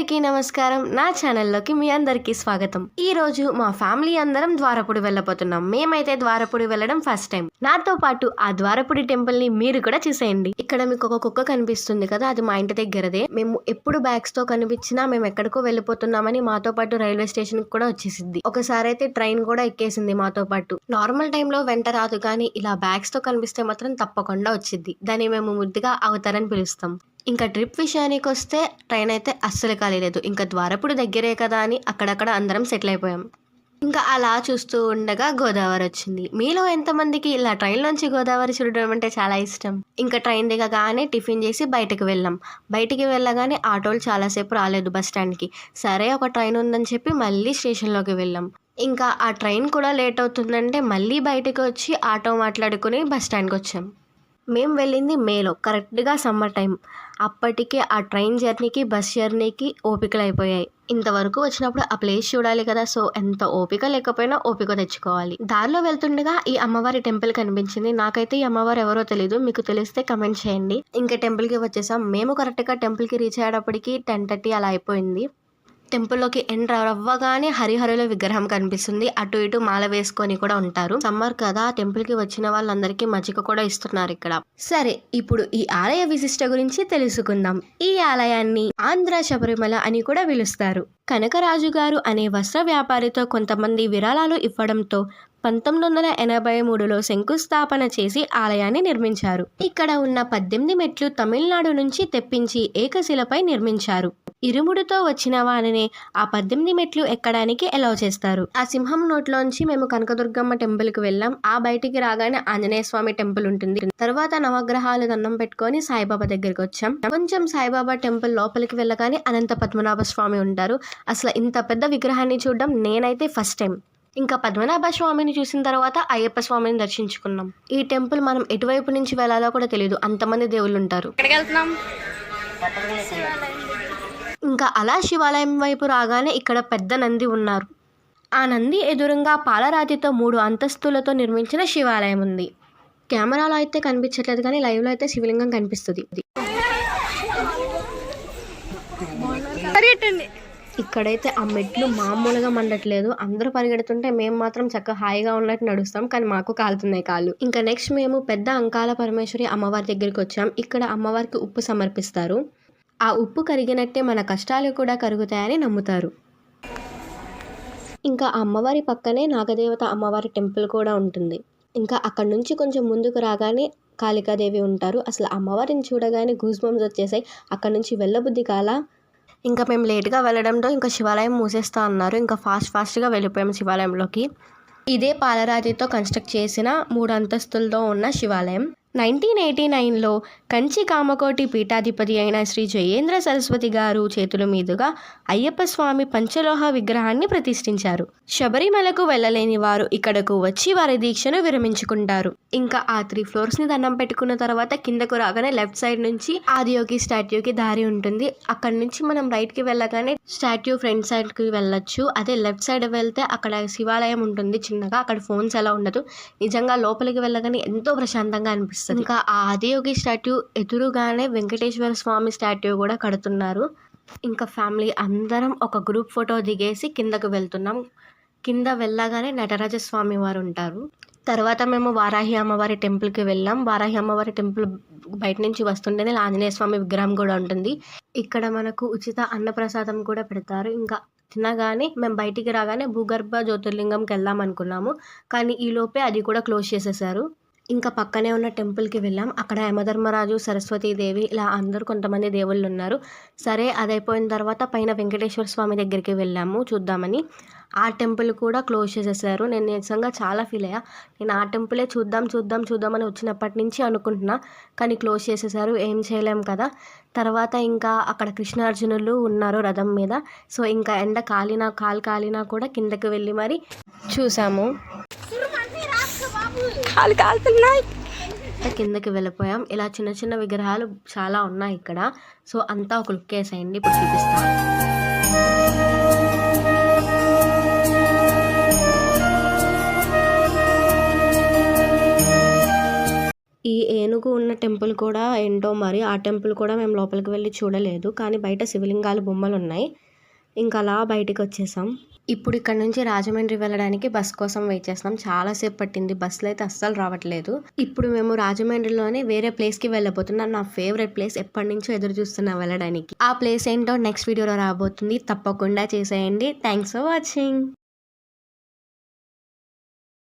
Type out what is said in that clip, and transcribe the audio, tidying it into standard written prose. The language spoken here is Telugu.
అందరికీ నమస్కారం. నా ఛానల్లోకి మీ అందరికీ స్వాగతం. ఈ రోజు మా ఫ్యామిలీ అందరం ద్వారపుడి వెళ్ళబోతున్నాం. మేమైతే ద్వారపుడి వెళ్ళడం ఫస్ట్ టైం. నాతో పాటు ఆ ద్వారపుడి టెంపుల్ ని మీరు కూడా చూసేయండి. ఇక్కడ మీకు ఒక కుక్క కనిపిస్తుంది కదా, అది మా ఇంటి దగ్గరదే. మేము ఎప్పుడు బ్యాగ్స్ తో కనిపించినా మేము ఎక్కడికో వెళ్ళిపోతున్నామని మాతో పాటు రైల్వే స్టేషన్ కి కూడా వచ్చేసింది. ఒకసారి అయితే ట్రైన్ కూడా ఎక్కేసింది మాతో పాటు. నార్మల్ టైంలో వెంట రాదు, కానీ ఇలా బ్యాగ్స్ తో కనిపిస్తే మాత్రం తప్పకుండా వచ్చింది. దాన్ని మేము ముద్దుగా అవతారని పిలుస్తాం. ఇంకా ట్రిప్ విషయానికి వస్తే ట్రైన్ అయితే అస్సలు కాలేదు. ఇంకా ద్వారపుడి దగ్గరే కదా అని అక్కడక్కడ అందరం సెటిల్ అయిపోయాం. ఇంకా అలా చూస్తూ ఉండగా గోదావరి వచ్చింది. మీలో ఎంతమందికి ఇలా ట్రైన్ నుంచి గోదావరి చూడడం అంటే చాలా ఇష్టం? ఇంకా ట్రైన్ దిగగానే టిఫిన్ చేసి బయటకు వెళ్ళాం. బయటికి వెళ్ళగానే ఆటోలు చాలాసేపు రాలేదు బస్ స్టాండ్కి. సరే ఒక ట్రైన్ ఉందని చెప్పి మళ్ళీ స్టేషన్లోకి వెళ్ళాం. ఇంకా ఆ ట్రైన్ కూడా లేట్ అవుతుందంటే మళ్ళీ బయటకు వచ్చి ఆటో మాట్లాడుకుని బస్ స్టాండ్కి వచ్చాం. మేము వెళ్ళింది మేలో, కరెక్ట్గా సమ్మర్ టైం. అప్పటికే ఆ ట్రైన్ జర్నీకి బస్ జర్నీకి ఓపికలు అయిపోయాయి. ఇంతవరకు వచ్చినప్పుడు ఆ ప్లేస్ చూడాలి కదా, సో ఎంత ఓపిక లేకపోయినా ఓపిక తెచ్చుకోవాలి. దారిలో వెళ్తుండగా ఈ అమ్మవారి టెంపుల్ కనిపించింది. నాకైతే ఈ అమ్మవారు ఎవరో తెలీదు, మీకు తెలిస్తే కమెంట్ చేయండి. ఇంకా టెంపుల్కి వచ్చేసాం. మేము కరెక్ట్గా టెంపుల్కి రీచ్ అయ్యేటప్పటికి 10:30 అలా అయిపోయింది. టెంపుల్లోకి ఎంటర్ అవ్వగానే హరిహరుల విగ్రహం కనిపిస్తుంది. అటు ఇటు మాల వేసుకొని కూడా ఉంటారు. సమ్మర్ కదా, టెంపుల్కి వచ్చిన వాళ్ళందరికీ మజ్జిగ కూడా ఇస్తున్నారు ఇక్కడ. సరే, ఇప్పుడు ఈ ఆలయ విశిష్ట గురించి తెలుసుకుందాం. ఈ ఆలయాన్ని ఆంధ్ర శబరిమల అని కూడా పిలుస్తారు. కనకరాజు గారు అనే వస్త్ర వ్యాపారితో కొంతమంది విరాళాలు ఇవ్వడంతో 1983లో శంకుస్థాపన చేసి ఆలయాన్ని నిర్మించారు. ఇక్కడ ఉన్న 18 మెట్లు తమిళనాడు నుంచి తెప్పించి ఏకశిలపై నిర్మించారు. ఇరుముడితో వచ్చిన వారిని ఆ 18 మెట్లు ఎక్కడానికి అలౌ చేస్తారు. ఆ సింహం నోట్లోంచి మేము కనకదుర్గమ్మ టెంపుల్ కి వెళ్ళాం. ఆ బయటికి రాగానే ఆంజనేయ స్వామి టెంపుల్ ఉంటుంది. తర్వాత నవగ్రహాలు దండం పెట్టుకొని సాయిబాబా దగ్గరికి వచ్చాం. కొంచెం సాయిబాబా టెంపుల్ లోపలికి వెళ్ళగానే అనంత పద్మనాభ స్వామి ఉంటారు. అసలు ఇంత పెద్ద విగ్రహాన్ని చూడడం నేనైతే ఫస్ట్ టైం. ఇంకా పద్మనాభ స్వామిని చూసిన తర్వాత అయ్యప్ప స్వామిని దర్శించుకున్నాం. ఈ టెంపుల్ మనం ఎటువైపు నుంచి వెళ్ళాలో కూడా తెలియదు, అంతమంది దేవుళ్ళు ఉంటారు. ఇంకా అలా శివాలయం వైపు రాగానే ఇక్కడ పెద్ద నంది ఉన్నారు. ఆ నంది ఎదురుగా పాలరాతితో 3 అంతస్తులతో నిర్మించిన శివాలయం ఉంది. కెమెరాలో అయితే కనిపించట్లేదు, కానీ లైవ్లో అయితే శివలింగం కనిపిస్తుంది. ఇక్కడైతే ఆ మెట్లు మామూలుగా మండట్లేదు. అందరూ పరిగెడుతుంటే మేము మాత్రం చక్కగా హాయిగా ఉన్నట్టు నడుస్తాం, కానీ మాకు కాలుతున్నాయి కాళ్ళు. ఇంకా నెక్స్ట్ మేము పెద్ద అంకాల పరమేశ్వరి అమ్మవారి దగ్గరికి వచ్చాం. ఇక్కడ అమ్మవారికి ఉప్పు సమర్పిస్తారు. ఆ ఉప్పు కరిగినట్టే మన కష్టాలు కూడా కరుగుతాయని నమ్ముతారు. ఇంకా అమ్మవారి పక్కనే నాగదేవత అమ్మవారి టెంపుల్ కూడా ఉంటుంది. ఇంకా అక్కడ నుంచి కొంచెం ముందుకు రాగానే కాళికాదేవి ఉంటారు. అసలు అమ్మవారిని చూడగానే గూస్ బంప్స్ వచ్చేసాయి. అక్కడ నుంచి వెళ్ళబుద్ధి కాల. ఇంకా మేము లేట్గా వెళ్ళడంతో ఇంకా శివాలయం మూసేస్తా అన్నారు. ఇంకా ఫాస్ట్గా వెళ్ళిపోయాము శివాలయంలోకి. ఇదే పాలరాతితో కన్స్ట్రక్ట్ చేసిన 3 అంతస్తులతో ఉన్న శివాలయం. 1989లో కంచి కామకోటి పీఠాధిపతి అయిన శ్రీ జయేంద్ర సరస్వతి గారు చేతుల మీదుగా అయ్యప్ప స్వామి పంచలోహ విగ్రహాన్ని ప్రతిష్ఠించారు. శబరిమలకు వెళ్ళలేని వారు ఇక్కడకు వచ్చి వారి దీక్షను విరమించుకుంటారు. ఇంకా ఆ 3 ఫ్లోర్స్ని దండం పెట్టుకున్న తర్వాత కిందకు రాగానే లెఫ్ట్ సైడ్ నుంచి ఆదియోగి స్టాట్యూకి దారి ఉంటుంది. అక్కడ నుంచి మనం రైట్కి వెళ్ళగానే స్టాట్యూ ఫ్రంట్ సైడ్కి వెళ్ళొచ్చు. అదే లెఫ్ట్ సైడ్ వెళ్తే అక్కడ శివాలయం ఉంటుంది చిన్నగా. అక్కడ ఫోన్స్ ఎలా ఉండదు. నిజంగా లోపలికి వెళ్ళగానే ఎంతో ప్రశాంతంగా అనిపిస్తుంది. ఇంకా ఆ ఆదియోగి స్టాట్యూ ఎదురుగానే వెంకటేశ్వర స్వామి స్టాట్యూ కూడా కడుతున్నారు. ఇంకా ఫ్యామిలీ అందరం ఒక గ్రూప్ ఫోటో దిగేసి కిందకు వెళ్తున్నాం. కింద వెళ్ళగానే నటరాజస్వామి వారు ఉంటారు. తర్వాత మేము వారాహి అమ్మవారి టెంపుల్కి వెళ్ళాం. వారాహి అమ్మవారి టెంపుల్ బయట నుంచి వస్తుంటేనే ఆంజనేయ స్వామి విగ్రహం కూడా ఉంటుంది. ఇక్కడ మనకు ఉచిత అన్నప్రసాదం కూడా పెడతారు. ఇంకా తినగానే మేము బయటికి రాగానే భూగర్భ జ్యోతిర్లింగంకి వెళ్దాం అనుకున్నాము, కానీ ఈలోపే అది కూడా క్లోజ్ చేసేసారు. ఇంకా పక్కనే ఉన్న టెంపుల్కి వెళ్ళాం. అక్కడ యమధర్మరాజు, సరస్వతీదేవి ఇలా అందరూ కొంతమంది దేవుళ్ళు ఉన్నారు. సరే, అదైపోయిన తర్వాత పైన వెంకటేశ్వర స్వామి దగ్గరికి వెళ్ళాము చూద్దామని. ఆ టెంపుల్ కూడా క్లోజ్ చేసేసారు. నేను నిజంగా చాలా ఫీల్ అయ్యా. నేను ఆ టెంపులే చూద్దామని వచ్చినప్పటి నుంచి అనుకుంటున్నా, కానీ క్లోజ్ చేసేసారు. ఏం చేయలేం కదా. తర్వాత ఇంకా అక్కడ కృష్ణార్జునులు ఉన్నారు రథం మీద. సో ఇంకా ఎండ కాలు కాలినా కూడా కిందకి వెళ్ళి మరి చూసాము. కిందకి వెళ్ళిపోయాం. ఇలా చిన్న చిన్న విగ్రహాలు చాలా ఉన్నాయి ఇక్కడ. సో అంతా ఒక లుక్ వేసేయండి, ఇప్పుడు చూపిస్తాను. ఈ ఏనుగు ఉన్న టెంపుల్ కూడా ఏంటో మరి ఆ టెంపుల్ కూడా మేము లోపలికి వెళ్ళి చూడలేదు. కానీ బయట శివలింగాలు బొమ్మలున్నాయి. ఇంకా అలా బయటికి వచ్చేసాం. ఇప్పుడు ఇక్కడ నుంచి రాజమండ్రి వెళ్ళడానికి బస్ కోసం వెయిట్ చేస్తున్నాం. చాలా సేపు పట్టింది. బస్సులు అయితే అస్సలు రావట్లేదు. ఇప్పుడు మేము రాజమండ్రిలోనే వేరే ప్లేస్కి వెళ్ళబోతున్నాం. నా ఫేవరెట్ ప్లేస్, ఎప్పటి నుంచో ఎదురు చూస్తున్నా వెళ్ళడానికి. ఆ ప్లేస్ ఏంటో నెక్స్ట్ వీడియోలో రాబోతుంది. తప్పకుండా చేసేయండి. Thanks for watching.